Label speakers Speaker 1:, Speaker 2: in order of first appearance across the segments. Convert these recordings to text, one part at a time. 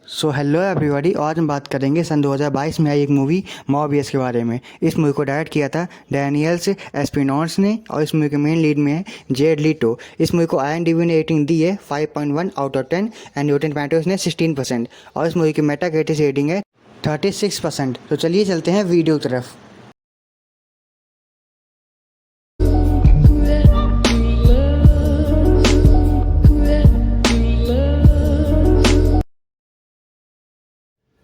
Speaker 1: So hello everybody. आज हम बात करेंगे सन 2022 में आई एक मूवी मॉर्बियस के बारे में। इस मूवी को डायरेक्ट किया था डैनियल्स एस्पिनॉन्स ने और इस मूवी के मेन लीड में है जेड लीटो। इस मूवी को IMDb ने रेटिंग दी है 5.1 out of 10 and Rotten tomatoes ने 16% और इस मूवी की मेटाक्रिटिक रेटिंग है 36%। तो चलिए चलते हैं वीडियो की तरफ।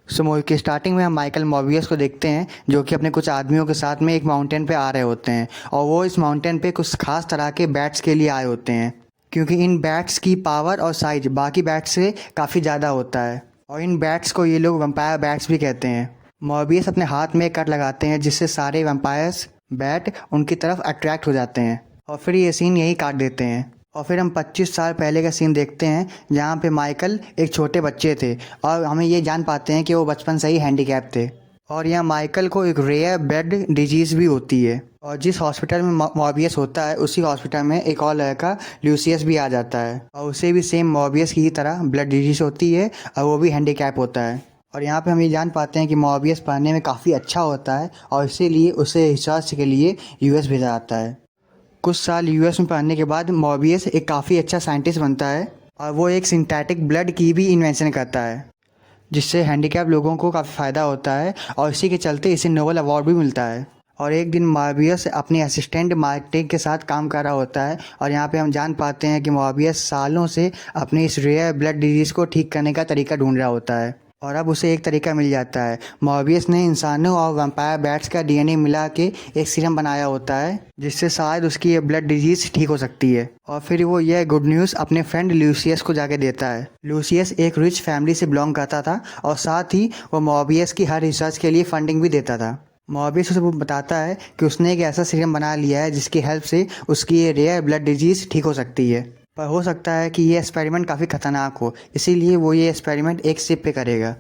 Speaker 1: मूवी की स्टार्टिंग में हम माइकल मॉर्बियस को देखते हैं जो कि अपने कुछ आदमियों के साथ में एक माउंटेन पे आ रहे होते हैं और वो इस माउंटेन पे कुछ खास तरह के बैट्स के लिए आए होते हैं क्योंकि इन बैट्स की पावर और साइज बाकी बैट्स से काफ़ी ज़्यादा होता है और इन बैट्स को ये लोग वैम्पायर बैट्स भी कहते हैं। मॉर्बियस अपने हाथ में कट लगाते हैं जिससे सारे वैम्पायर्स बैट उनकी तरफ अट्रैक्ट हो जाते हैं और फिर ये सीन यही काट देते हैं। और फिर हम 25 साल पहले का सीन देखते हैं जहाँ पे माइकल एक छोटे बच्चे थे और हमें ये जान पाते हैं कि वो बचपन से ही हैंडीकैप थे और यहाँ माइकल को एक रेयर ब्लड डिजीज़ भी होती है और जिस हॉस्पिटल में मॉर्बियस होता है उसी हॉस्पिटल में एक और लड़का ल्यूसियस भी आ जाता है और उसे भी सेम मॉर्बियस की तरह ब्लड डिजीज़ होती है और वो भी हैंडीकैप होता है। और यहाँ पे हम ये जान पाते हैं कि मॉर्बियस पढ़ने में काफ़ी अच्छा होता है और इसीलिए उसे रिसर्च के लिए US भेजा जाता है। कुछ साल US में पढ़ने के बाद मॉर्बियस एक काफ़ी अच्छा साइंटिस्ट बनता है और वो एक सिंथेटिक ब्लड की भी इन्वेंशन करता है जिससे हैंडीकैप लोगों को काफ़ी फ़ायदा होता है और इसी के चलते इसे नोबेल अवार्ड भी मिलता है। और एक दिन मॉर्बियस अपने असिस्टेंट मार्टिन के साथ काम कर रहा होता है और यहाँ पे हम जान पाते हैं कि मॉर्बियस सालों से अपने इस रेयर ब्लड डिजीज़ को ठीक करने का तरीका ढूंढ रहा होता है और अब उसे एक तरीका मिल जाता है। मॉर्बियस ने इंसानों और वैम्पायर बैट्स का DNA मिला के एक सीरम बनाया होता है जिससे शायद उसकी ये ब्लड डिजीज़ ठीक हो सकती है और फिर वो यह गुड न्यूज़ अपने फ्रेंड ल्यूसियस को जाके देता है। ल्यूसियस एक रिच फैमिली से बिलोंग करता था और साथ ही वो मॉर्बियस की हर रिसर्च के लिए फंडिंग भी देता था। मॉर्बियस उसे वो बताता है कि उसने एक ऐसा सीरम बना लिया है जिसकी हेल्प से उसकी ये रेयर ब्लड डिजीज़ ठीक हो सकती है, पर हो सकता है कि ये एक्सपेरिमेंट काफ़ी खतरनाक हो, इसीलिए वो ये एक्सपेरिमेंट एक शिप पे करेगा।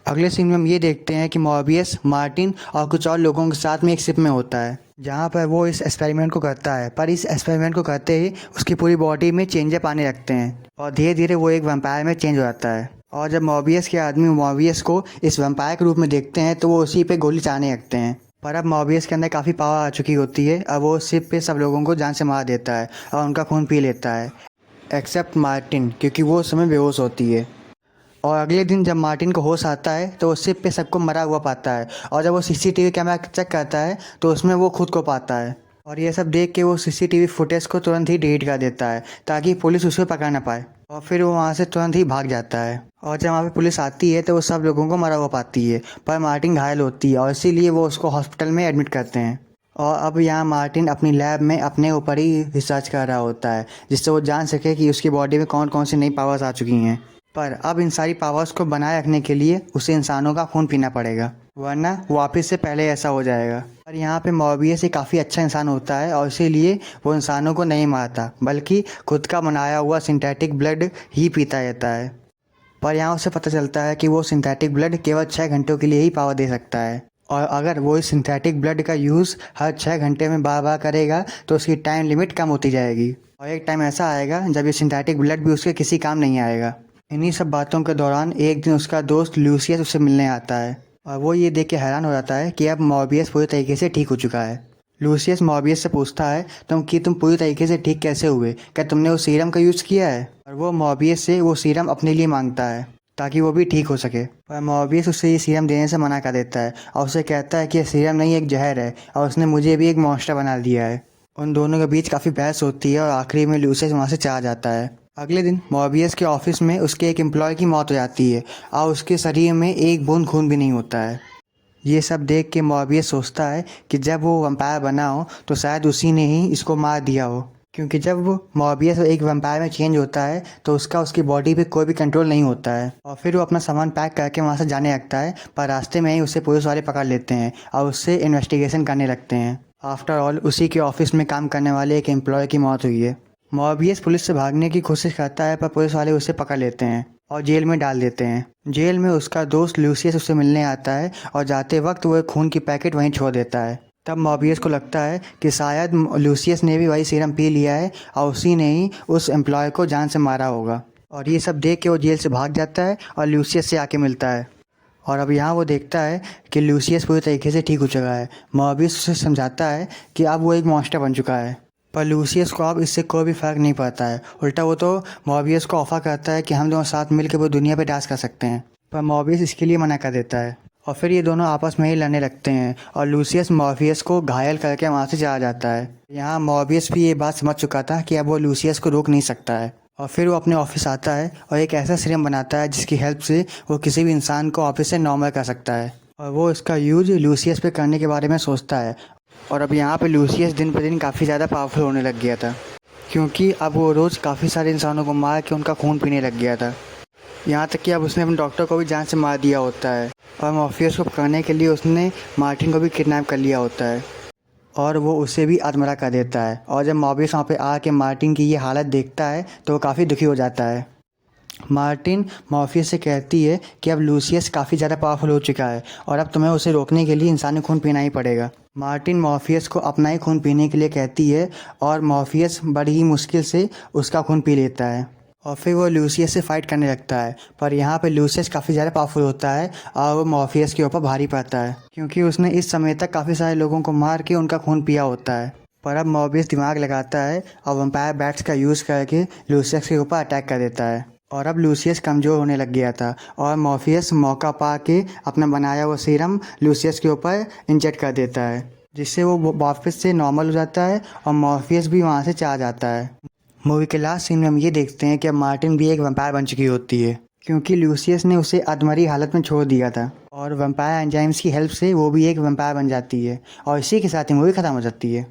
Speaker 1: अगले सीन में हम ये देखते हैं कि मॉर्बियस मार्टिन और कुछ और लोगों के साथ में एक शिप में होता है जहाँ पर वो इस एक्सपेरिमेंट को करता है, पर इस एक्सपेरिमेंट को करते ही उसकी पूरी बॉडी में चेंजअप आने लगते हैं और धीरे धीरे वो एक वैम्पायर में चेंज हो जाता है। और जब मॉर्बियस के आदमी मॉर्बियस को इस वैम्पायर के रूप में देखते हैं तो वो उसी पे गोली चलाने लगते हैं, पर अब मॉर्बियस के अंदर काफ़ी पावर आ चुकी होती है। अब वो शिप पे सब लोगों को जान से मार देता है और उनका खून पी लेता है एक्सेप्ट मार्टिन क्योंकि वो उस समय बेहोश होती है। और अगले दिन जब मार्टिन को होश आता है तो वो शिप पे सबको मरा हुआ पाता है और जब वो CCTV कैमरा चेक करता है तो उसमें वो खुद को पाता है और ये सब देख के वो CCTV फुटेज को तुरंत ही डिलीट कर देता है ताकि पुलिस उसे पकड़ ना पाए और फिर वो वहाँ से तुरंत ही भाग जाता है। और जब वहाँ पे पुलिस आती है तो वो सब लोगों को मरा हुआ पाती है, पर मार्टिन घायल होती है और इसीलिए वो उसको हॉस्पिटल में एडमिट करते हैं। और अब यहाँ मार्टिन अपनी लैब में अपने ऊपर ही रिसर्च कर रहा होता है जिससे वो जान सके कि उसकी बॉडी में कौन कौन सी नई पावर्स आ चुकी हैं, पर अब इन सारी पावर्स को बनाए रखने के लिए उसे इंसानों का खून पीना पड़ेगा वरना वापस से पहले ऐसा हो जाएगा। पर यहाँ पे मॉर्बियस एक काफ़ी अच्छा इंसान होता है और इसीलिए वो इंसानों को नहीं मारता बल्कि खुद का बनाया हुआ सिंथेटिक ब्लड ही पीता रहता है। पर यहाँ उसे पता चलता है कि वो सिंथेटिक ब्लड केवल 6 घंटों के लिए ही पावर दे सकता है और अगर वो इस सिंथेटिक ब्लड का यूज़ हर 6 घंटे में बार बार करेगा तो उसकी टाइम लिमिट कम होती जाएगी और एक टाइम ऐसा आएगा जब ये सिंथेटिक ब्लड भी उसके किसी काम नहीं आएगा। इन्हीं सब बातों के दौरान एक दिन उसका दोस्त ल्यूसियस उससे मिलने आता है और वो ये देख के हैरान हो जाता है कि अब मॉर्बियस पूरी तरीके से ठीक हो चुका है। लूसियस मॉर्बियस से पूछता है तुम पूरी तरीके से ठीक कैसे हुए, क्या तुमने उस सीरम का यूज़ किया है? और वो मॉर्बियस से वो सीरम अपने लिए मांगता है ताकि वो भी ठीक हो सके, पर मॉर्बियस उससे ये सीरम देने से मना कर देता है और उसे कहता है कि यह सीरम नहीं एक जहर है और उसने मुझे भी एक मॉन्स्टर बना दिया है। उन दोनों के बीच काफ़ी बहस होती है और आखिरी में लूसियस वहाँ से चला जाता है। अगले दिन मॉर्बियस के ऑफिस में उसके एक एम्प्लॉय की मौत हो जाती है और उसके शरीर में एक बूंद खून भी नहीं होता है। ये सब देख के मॉर्बियस सोचता है कि जब वो वैम्पायर बना हो तो शायद उसी ने ही इसको मार दिया हो, क्योंकि जब वो मॉर्बियस एक वैम्पायर में चेंज होता है तो उसकी बॉडी पे कोई भी कंट्रोल नहीं होता है। और फिर वो अपना सामान पैक करके वहाँ से जाने लगता है, पर रास्ते में ही उसे पुलिस वाले पकड़ लेते हैं और उससे इन्वेस्टिगेशन करने लगते हैं। आफ्टर ऑल उसी के ऑफिस में काम करने वाले एक एम्प्लॉय की मौत हुई है। मॉर्बियस पुलिस से भागने की कोशिश करता है पर पुलिस वाले उसे पकड़ लेते हैं और जेल में डाल देते हैं। जेल में उसका दोस्त लूसियस उससे मिलने आता है और जाते वक्त वो एक खून की पैकेट वहीं छोड़ देता है। तब मॉर्बियस को लगता है कि शायद लूसियस ने भी वही सीरम पी लिया है और उसी ने ही उस एम्प्लॉय को जान से मारा होगा। और ये सब देख के वो जेल से भाग जाता है और लूसियस से आके मिलता है। और अब यहाँ वो देखता है कि लूसियस पूरी तरीके से ठीक हो चुका है। मॉर्बियस उसे समझाता है कि अब वो एक मॉन्स्टर बन चुका है, पर लूसियस को अब इससे कोई भी फ़र्क नहीं पड़ता है। उल्टा वो तो मॉर्बियस को ऑफ़र करता है कि हम दोनों साथ मिलकर वो दुनिया पे राज कर सकते हैं, पर मॉर्बियस इसके लिए मना कर देता है। और फिर ये दोनों आपस में ही लड़ने लगते हैं और लूसियस मॉर्बियस को घायल करके वहाँ से चला जाता है। यहाँ मॉर्बियस भी ये बात समझ चुका था कि अब वो लूसियस को रोक नहीं सकता है, और फिर वो अपने ऑफिस आता है और एक ऐसा सीरम बनाता है जिसकी हेल्प से वो किसी भी इंसान को ऑफिस से नॉर्मल कर सकता है। और वो इसका यूज लूसियस पे करने के बारे में सोचता है। और अब यहाँ पे लूसियस दिन पर दिन काफ़ी ज़्यादा पावरफुल होने लग गया था, क्योंकि अब वो रोज़ काफ़ी सारे इंसानों को मार के उनका खून पीने लग गया था। यहाँ तक कि अब उसने अपने डॉक्टर को भी जान से मार दिया होता है, और मॉर्फियस को पकड़ने के लिए उसने मार्टिन को भी किडनैप कर लिया होता है, और वो उसे भी अधमरा कर देता है। और जब मॉर्बियस वहाँ पे आके मार्टिन की ये हालत देखता है तो वो काफ़ी दुखी हो जाता है। मार्टिन मॉर्फियस से कहती है कि अब लूसियस काफ़ी ज़्यादा पावरफुल हो चुका है और अब तुम्हें उसे रोकने के लिए इंसानी खून पीना ही पड़ेगा। मार्टिन मॉर्फियस को अपना ही खून पीने के लिए कहती है और मॉर्फियस बड़ी ही मुश्किल से उसका खून पी लेता है, और फिर वो लूसियस से फाइट करने लगता है। पर यहाँ पे लूसियस काफ़ी ज़्यादा पावरफुल होता है और वो मॉर्फियस के ऊपर भारी पड़ता है, क्योंकि उसने इस समय तक काफ़ी सारे लोगों को मार के उनका खून पिया होता है। पर अब मॉर्बियस दिमाग लगाता है और वैम्पायर बैट्स का यूज़ करके लूसियस के ऊपर अटैक कर देता है। और अब लूसियस कमज़ोर होने लग गया था और मॉर्फियस मौका पा के अपना बनाया हुआ सीरम लूसियस के ऊपर इंजेक्ट कर देता है, जिससे वो वापस से नॉर्मल हो जाता है और मॉर्फियस भी वहाँ से चला जाता है। मूवी के लास्ट सीन में हम ये देखते हैं कि अब मार्टिन भी एक वैम्पायर बन चुकी होती है, क्योंकि लूसियस ने उसे अधमरी हालत में छोड़ दिया था, और वैम्पायर एंजाइम्स की हेल्प से वो भी एक वैम्पायर बन जाती है। और इसी के साथ ही मूवी ख़त्म हो जाती है।